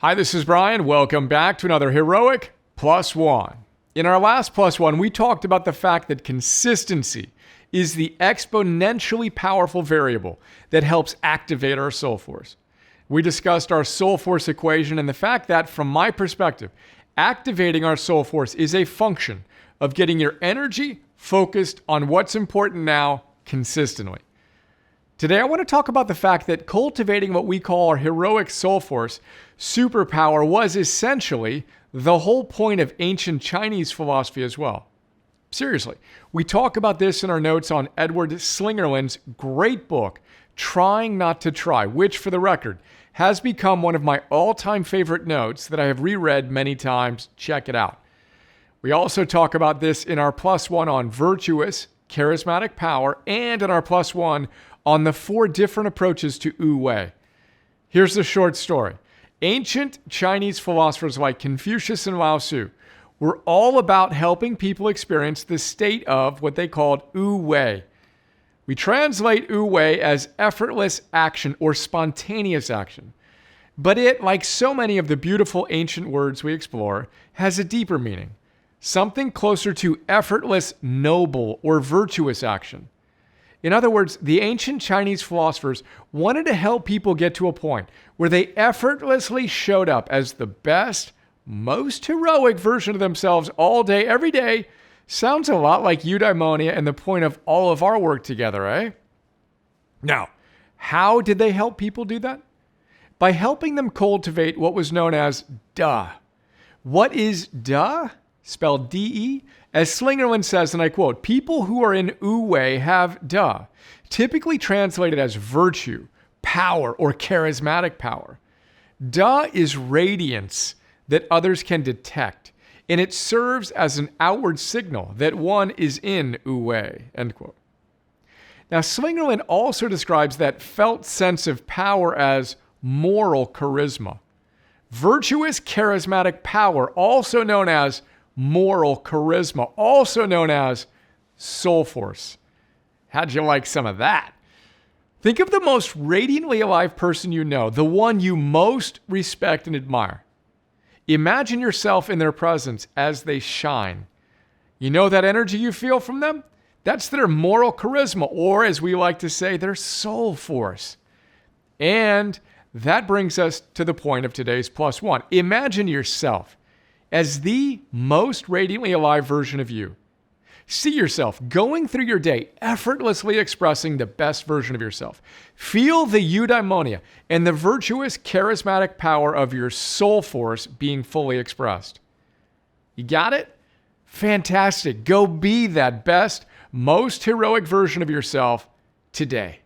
Hi, this is Brian. Welcome back to another Heroic Plus One. In our last Plus One, we talked about the fact that consistency is the exponentially powerful variable that helps activate our soul force. We discussed our soul force equation and the fact that, from my perspective, activating our soul force is a function of getting your energy focused on what's important now consistently. Today, I want to talk about the fact that cultivating what we call our heroic soul force superpower was essentially the whole point of ancient Chinese philosophy as well. Seriously, we talk about this in our notes on Edward Slingerland's great book, Trying Not to Try, which, for the record, has become one of my all-time favorite notes that I have reread many times. Check it out. We also talk about this in our Plus One on Virtuous, charismatic power, and in our Plus One on the 4 different approaches to Wu Wei. Here's the short story. Ancient Chinese philosophers like Confucius and Lao Tzu were all about helping people experience the state of what they called Wu Wei. We translate Wu Wei as effortless action or spontaneous action. But it, like so many of the beautiful ancient words we explore, has a deeper meaning. Something closer to effortless, noble, or virtuous action. In other words, the ancient Chinese philosophers wanted to help people get to a point where they effortlessly showed up as the best, most heroic version of themselves all day, every day. Sounds a lot like eudaimonia and the point of all of our work together, eh? Now, how did they help people do that? By helping them cultivate what was known as Da. What is Da? Spelled D-E? As Slingerland says, and I quote, people who are in Wu Wei have Da, typically translated as virtue, power, or charismatic power. Da is radiance that others can detect, and it serves as an outward signal that one is in Wu Wei, end quote. Now, Slingerland also describes that felt sense of power as moral charisma. Virtuous charismatic power, also known as moral charisma, also known as soul force. How'd you like some of that? Think of the most radiantly alive person you know, the one you most respect and admire. Imagine yourself in their presence as they shine. You know that energy you feel from them? That's their moral charisma, or as we like to say, their soul force. And that brings us to the point of today's Plus One. Imagine yourself as the most radiantly alive version of you. See yourself going through your day, effortlessly expressing the best version of yourself. Feel the eudaimonia and the virtuous, charismatic power of your soul force being fully expressed. You got it? Fantastic. Go be that best, most heroic version of yourself today.